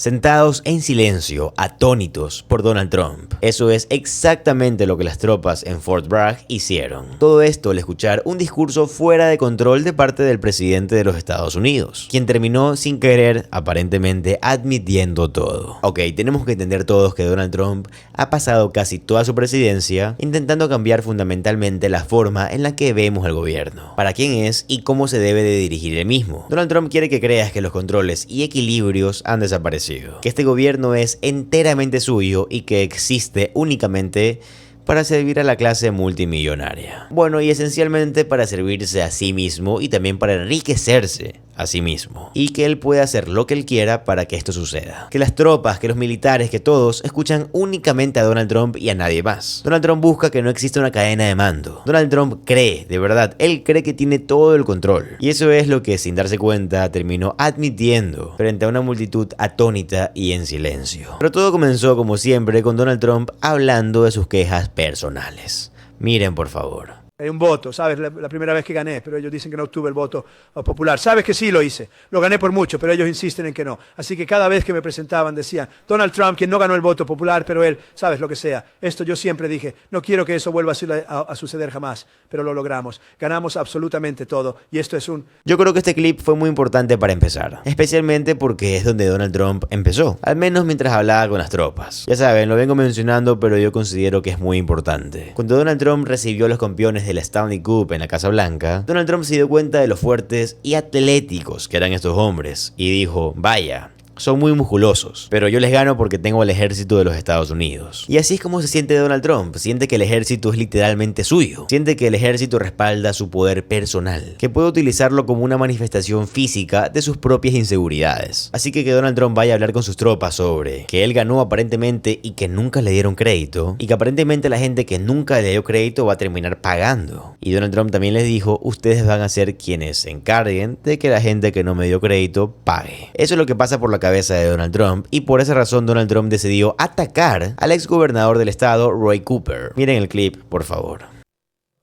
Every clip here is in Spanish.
Sentados en silencio, atónitos por Donald Trump. Eso es exactamente lo que las tropas en Fort Bragg hicieron. Todo esto al escuchar un discurso fuera de control de parte del presidente de los Estados Unidos, quien terminó sin querer, aparentemente, admitiendo todo. Ok, tenemos que entender todos que Donald Trump ha pasado casi toda su presidencia intentando cambiar fundamentalmente la forma en la que vemos el gobierno, para quién es y cómo se debe de dirigir el mismo. Donald Trump quiere que creas que los controles y equilibrios han desaparecido, que este gobierno es enteramente suyo y que existe únicamente para servir a la clase multimillonaria. Bueno, y esencialmente para servirse a sí mismo y también para enriquecerse a sí mismo. Y que él pueda hacer lo que él quiera para que esto suceda. Que las tropas, que los militares, que todos escuchan únicamente a Donald Trump y a nadie más. Donald Trump busca que no exista una cadena de mando. Donald Trump cree, de verdad, él cree que tiene todo el control. Y eso es lo que, sin darse cuenta, terminó admitiendo frente a una multitud atónita y en silencio. Pero todo comenzó, como siempre, con Donald Trump hablando de sus quejas personales. Miren, por favor. Hay un voto, ¿sabes? La primera vez que gané, pero ellos dicen que no obtuve el voto popular. Sabes que sí lo hice, lo gané por mucho, pero ellos insisten en que no. Así que cada vez que me presentaban decían, Donald Trump, quien no ganó el voto popular, pero él, sabes lo que sea. Esto yo siempre dije, no quiero que eso vuelva a suceder jamás, pero lo logramos. Ganamos absolutamente todo y esto es un... Yo creo que este clip fue muy importante para empezar, especialmente porque es donde Donald Trump empezó, al menos mientras hablaba con las tropas. Ya saben, lo vengo mencionando, pero yo considero que es muy importante. Cuando Donald Trump recibió los campeones de la Stanley Cup en la Casa Blanca, Donald Trump se dio cuenta de lo fuertes y atléticos que eran estos hombres y dijo, vaya, son muy musculosos, pero yo les gano porque tengo el ejército de los Estados Unidos. Y así es como se siente Donald Trump. Siente que el ejército es literalmente suyo. Siente que el ejército respalda su poder personal, que puede utilizarlo como una manifestación física de sus propias inseguridades. Así que Donald Trump vaya a hablar con sus tropas sobre que él ganó aparentemente y que nunca le dieron crédito, y que aparentemente la gente que nunca le dio crédito va a terminar pagando. Y Donald Trump también les dijo, ustedes van a ser quienes se encarguen de que la gente que no me dio crédito pague. Eso es lo que pasa por la cabeza de Donald Trump, y por esa razón Donald Trump decidió atacar al ex gobernador del estado, Roy Cooper. Miren el clip, por favor.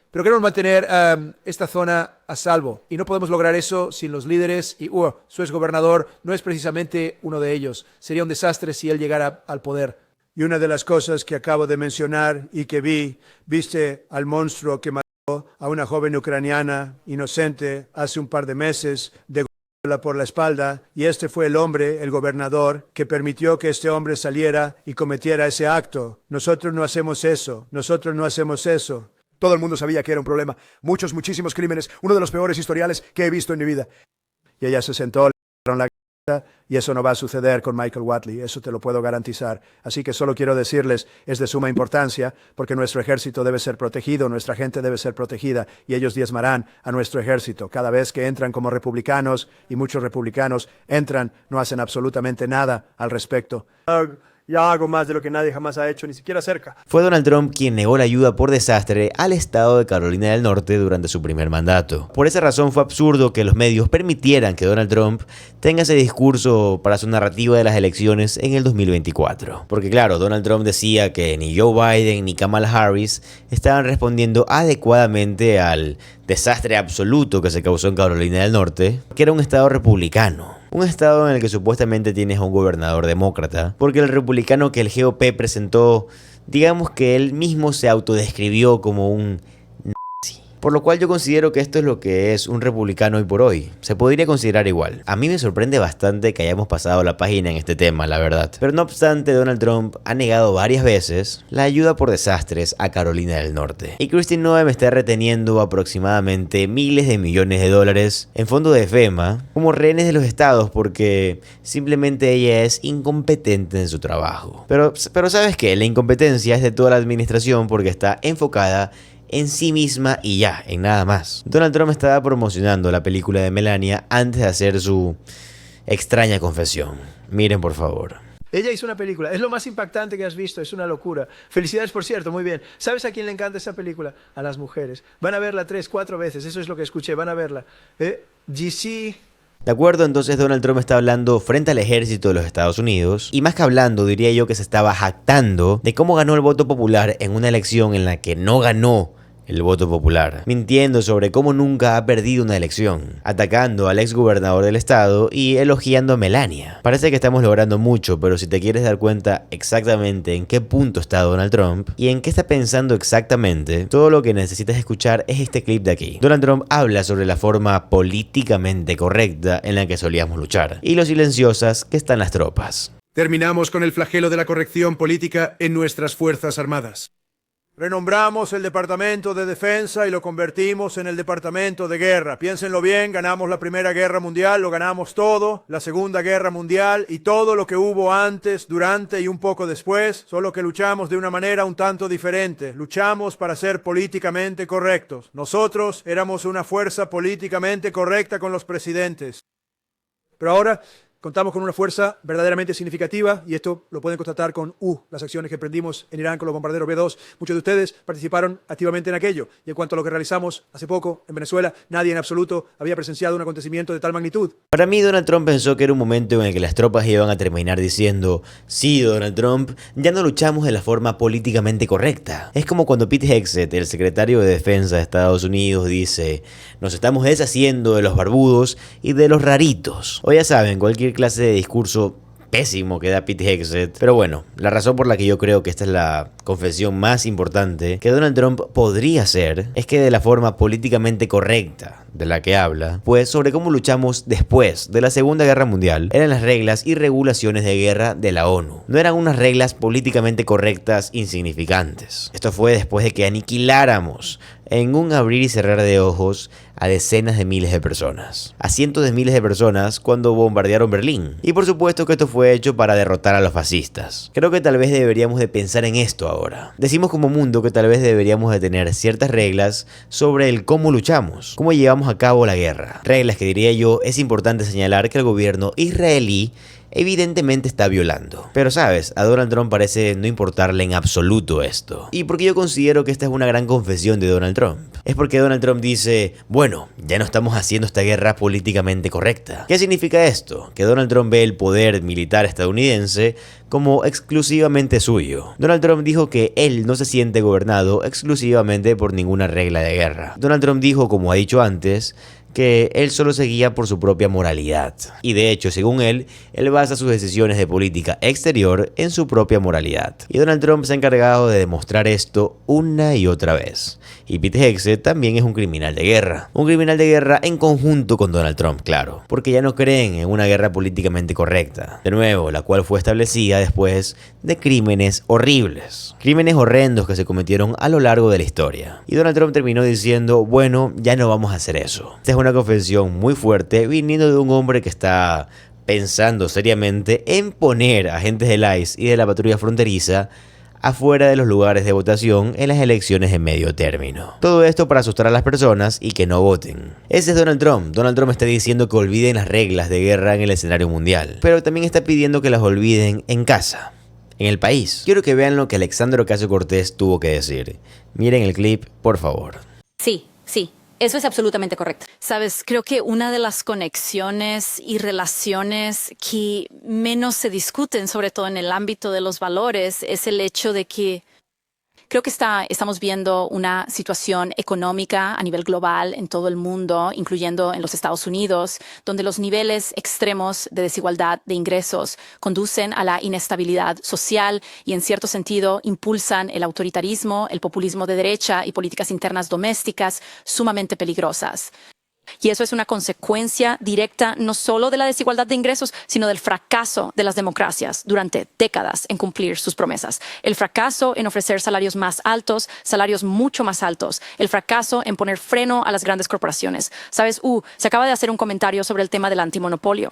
Pero queremos mantener esta zona a salvo y no podemos lograr eso sin los líderes y su exgobernador no es precisamente uno de ellos. Sería un desastre si él llegara al poder. Y una de las cosas que acabo de mencionar y que viste al monstruo que mató a una joven ucraniana inocente hace un par de meses de por la espalda, y este fue el hombre, el gobernador, que permitió que este hombre saliera y cometiera ese acto. Nosotros no hacemos eso, nosotros no hacemos eso. Todo el mundo sabía que era un problema. Muchísimos crímenes, uno de los peores historiales que he visto en mi vida. Y ella se sentó, le dieron la cabeza, y eso no va a suceder con Michael Whatley, eso te lo puedo garantizar. Así que solo quiero decirles, es de suma importancia, porque nuestro ejército debe ser protegido, nuestra gente debe ser protegida, y ellos diezmarán a nuestro ejército. Cada vez que entran como republicanos, y muchos republicanos entran, no hacen absolutamente nada al respecto. Ya hago más de lo que nadie jamás ha hecho, ni siquiera cerca. Fue Donald Trump quien negó la ayuda por desastre al estado de Carolina del Norte durante su primer mandato. Por esa razón fue absurdo que los medios permitieran que Donald Trump tenga ese discurso para su narrativa de las elecciones en el 2024. Porque claro, Donald Trump decía que ni Joe Biden ni Kamala Harris estaban respondiendo adecuadamente al desastre absoluto que se causó en Carolina del Norte, que era un estado republicano. Un estado en el que supuestamente tienes a un gobernador demócrata, porque el republicano que el GOP presentó, digamos que él mismo se autodescribió como un nazi. Por lo cual yo considero que esto es lo que es un republicano hoy por hoy. Se podría considerar igual. A mí me sorprende bastante que hayamos pasado la página en este tema, la verdad. Pero no obstante, Donald Trump ha negado varias veces la ayuda por desastres a Carolina del Norte. Y Kristi Noem está reteniendo aproximadamente miles de millones de dólares en fondos de FEMA como rehenes de los estados porque simplemente ella es incompetente en su trabajo. Pero ¿sabes qué? La incompetencia es de toda la administración porque está enfocada en sí misma y ya, en nada más. Donald Trump estaba promocionando la película de Melania antes de hacer su extraña confesión. Miren, por favor. Ella hizo una película, es lo más impactante que has visto, es una locura. Felicidades, por cierto, muy bien. ¿Sabes a quién le encanta esa película? A las mujeres. Van a verla 3, 4 veces, eso es lo que escuché, van a verla. GC... De acuerdo, entonces Donald Trump está hablando frente al ejército de los Estados Unidos, y más que hablando, diría yo que se estaba jactando de cómo ganó el voto popular en una elección en la que no ganó el voto popular, mintiendo sobre cómo nunca ha perdido una elección, atacando al exgobernador del estado y elogiando a Melania. Parece que estamos logrando mucho, pero si te quieres dar cuenta exactamente en qué punto está Donald Trump y en qué está pensando exactamente, todo lo que necesitas escuchar es este clip de aquí. Donald Trump habla sobre la forma políticamente correcta en la que solíamos luchar y lo silenciosas que están las tropas. Terminamos con el flagelo de la corrección política en nuestras Fuerzas Armadas. Renombramos el Departamento de Defensa y lo convertimos en el Departamento de Guerra. Piénsenlo bien, ganamos la Primera Guerra Mundial, lo ganamos todo, la Segunda Guerra Mundial y todo lo que hubo antes, durante y un poco después, solo que luchamos de una manera un tanto diferente. Luchamos para ser políticamente correctos. Nosotros éramos una fuerza políticamente correcta con los presidentes. Pero ahora contamos con una fuerza verdaderamente significativa y esto lo pueden constatar con las acciones que emprendimos en Irán con los bombarderos B-2. Muchos de ustedes participaron activamente en aquello. Y en cuanto a lo que realizamos hace poco en Venezuela, nadie en absoluto había presenciado un acontecimiento de tal magnitud. Para mí, Donald Trump pensó que era un momento en el que las tropas iban a terminar diciendo: sí, Donald Trump, ya no luchamos de la forma políticamente correcta. Es como cuando Pete Hegseth, el secretario de Defensa de Estados Unidos, dice: nos estamos deshaciendo de los barbudos y de los raritos. O ya saben, cualquier clase de discurso pésimo que da Pete Hegseth. Pero bueno, la razón por la que yo creo que esta es la confesión más importante que Donald Trump podría hacer es que de la forma políticamente correcta de la que habla, pues sobre cómo luchamos después de la Segunda Guerra Mundial, eran las reglas y regulaciones de guerra de la ONU. No eran unas reglas políticamente correctas insignificantes. Esto fue después de que aniquiláramos en un abrir y cerrar de ojos a decenas de miles de personas, a cientos de miles de personas cuando bombardearon Berlín. Y por supuesto que esto fue hecho para derrotar a los fascistas. Creo que tal vez deberíamos de pensar en esto ahora. Decimos como mundo que tal vez deberíamos de tener ciertas reglas sobre el cómo luchamos, cómo llevamos a cabo la guerra. Reglas que, diría yo, es importante señalar que el gobierno israelí evidentemente está violando. Pero sabes, a Donald Trump parece no importarle en absoluto esto. ¿Y por qué yo considero que esta es una gran confesión de Donald Trump? Es porque Donald Trump dice: bueno, ya no estamos haciendo esta guerra políticamente correcta. ¿Qué significa esto? Que Donald Trump ve el poder militar estadounidense como exclusivamente suyo. Donald Trump dijo que él no se siente gobernado exclusivamente por ninguna regla de guerra. Donald Trump dijo, como ha dicho antes, que él solo se guía por su propia moralidad. Y de hecho, según él basa sus decisiones de política exterior en su propia moralidad. Y Donald Trump se ha encargado de demostrar esto una y otra vez. Y Pete Hegseth también es un criminal de guerra. Un criminal de guerra en conjunto con Donald Trump, claro. Porque ya no creen en una guerra políticamente correcta. De nuevo, la cual fue establecida después de crímenes horribles. Crímenes horrendos que se cometieron a lo largo de la historia. Y Donald Trump terminó diciendo: bueno, ya no vamos a hacer eso. Esta es una confesión muy fuerte viniendo de un hombre que está pensando seriamente en poner agentes del ICE y de la patrulla fronteriza afuera de los lugares de votación en las elecciones de medio término. Todo esto para asustar a las personas y que no voten. Ese es Donald Trump. Donald Trump está diciendo que olviden las reglas de guerra en el escenario mundial, pero también está pidiendo que las olviden en casa, en el país. Quiero que vean lo que Alexandria Ocasio-Cortez tuvo que decir. Miren el clip, por favor. Sí. Eso es absolutamente correcto. Sabes, creo que una de las conexiones y relaciones que menos se discuten, sobre todo en el ámbito de los valores, es el hecho de que creo que estamos viendo una situación económica a nivel global en todo el mundo, incluyendo en los Estados Unidos, donde los niveles extremos de desigualdad de ingresos conducen a la inestabilidad social y, en cierto sentido, impulsan el autoritarismo, el populismo de derecha y políticas internas domésticas sumamente peligrosas. Y eso es una consecuencia directa no solo de la desigualdad de ingresos, sino del fracaso de las democracias durante décadas en cumplir sus promesas. El fracaso en ofrecer salarios más altos, salarios mucho más altos. El fracaso en poner freno a las grandes corporaciones. ¿Sabes? Se acaba de hacer un comentario sobre el tema del antimonopolio.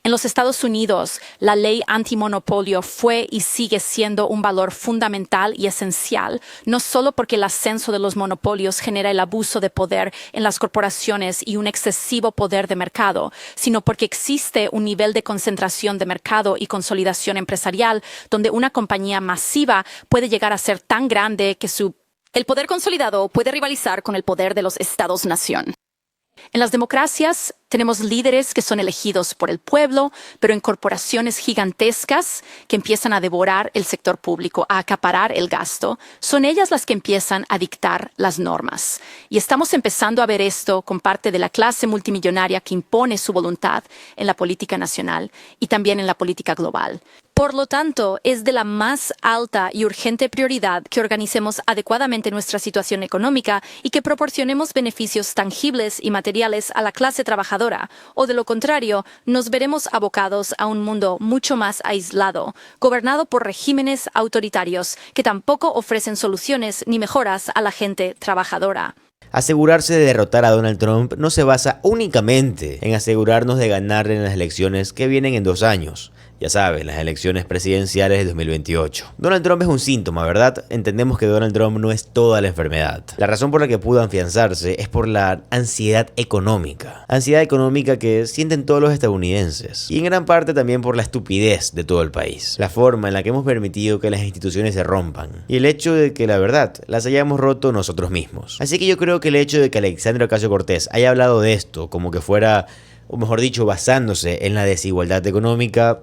En los Estados Unidos, la ley antimonopolio fue y sigue siendo un valor fundamental y esencial, no solo porque el ascenso de los monopolios genera el abuso de poder en las corporaciones y un excesivo poder de mercado, sino porque existe un nivel de concentración de mercado y consolidación empresarial donde una compañía masiva puede llegar a ser tan grande que el poder consolidado puede rivalizar con el poder de los estados-nación. En las democracias, Tenemos líderes que son elegidos por el pueblo, pero en corporaciones gigantescas que empiezan a devorar el sector público, a acaparar el gasto. Son ellas las que empiezan a dictar las normas. Y estamos empezando a ver esto con parte de la clase multimillonaria que impone su voluntad en la política nacional y también en la política global. Por lo tanto, es de la más alta y urgente prioridad que organicemos adecuadamente nuestra situación económica y que proporcionemos beneficios tangibles y materiales a la clase trabajadora, o de lo contrario, nos veremos abocados a un mundo mucho más aislado, gobernado por regímenes autoritarios que tampoco ofrecen soluciones ni mejoras a la gente trabajadora. Asegurarse de derrotar a Donald Trump no se basa únicamente en asegurarnos de ganar en las elecciones que vienen en 2 años. Ya saben, las elecciones presidenciales de 2028. Donald Trump es un síntoma, ¿verdad? Entendemos que Donald Trump no es toda la enfermedad. La razón por la que pudo afianzarse es por la ansiedad económica. Ansiedad económica que sienten todos los estadounidenses. Y en gran parte también por la estupidez de todo el país. La forma en la que hemos permitido que las instituciones se rompan. Y el hecho de que, la verdad, las hayamos roto nosotros mismos. Así que yo creo que el hecho de que Alexandria Ocasio-Cortez haya hablado de esto como que fuera, o mejor dicho, basándose en la desigualdad económica,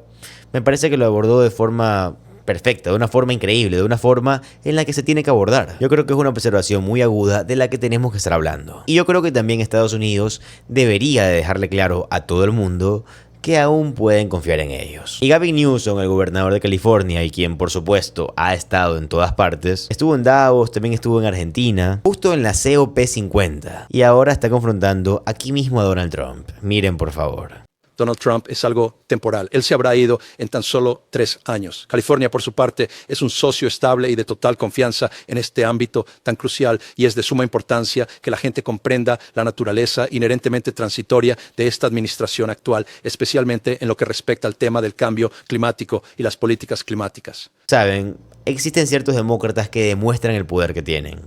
me parece que lo abordó de forma perfecta, de una forma increíble, de una forma en la que se tiene que abordar. Yo creo que es una observación muy aguda de la que tenemos que estar hablando. Y yo creo que también Estados Unidos debería de dejarle claro a todo el mundo que aún pueden confiar en ellos. Y Gavin Newsom, el gobernador de California, y quien por supuesto ha estado en todas partes, estuvo en Davos, también estuvo en Argentina, justo en la COP50, y ahora está confrontando aquí mismo a Donald Trump. Miren por favor. Donald Trump es algo temporal. Él se habrá ido en tan solo 3 años. California, por su parte, es un socio estable y de total confianza en este ámbito tan crucial y es de suma importancia que la gente comprenda la naturaleza inherentemente transitoria de esta administración actual, especialmente en lo que respecta al tema del cambio climático y las políticas climáticas. Saben, existen ciertos demócratas que demuestran el poder que tienen.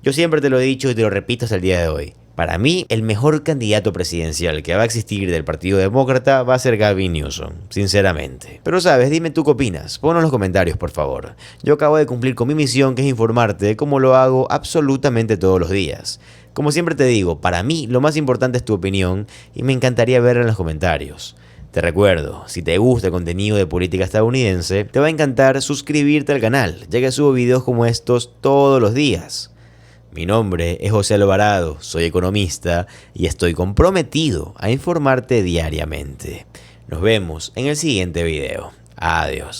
Yo siempre te lo he dicho y te lo repito hasta el día de hoy. Para mí, el mejor candidato presidencial que va a existir del Partido Demócrata va a ser Gavin Newsom, sinceramente. Pero sabes, dime tú qué opinas, ponlo en los comentarios por favor. Yo acabo de cumplir con mi misión, que es informarte como lo hago absolutamente todos los días. Como siempre te digo, para mí lo más importante es tu opinión y me encantaría verla en los comentarios. Te recuerdo, si te gusta el contenido de política estadounidense, te va a encantar suscribirte al canal, ya que subo videos como estos todos los días. Mi nombre es José Alvarado, soy economista y estoy comprometido a informarte diariamente. Nos vemos en el siguiente video. Adiós.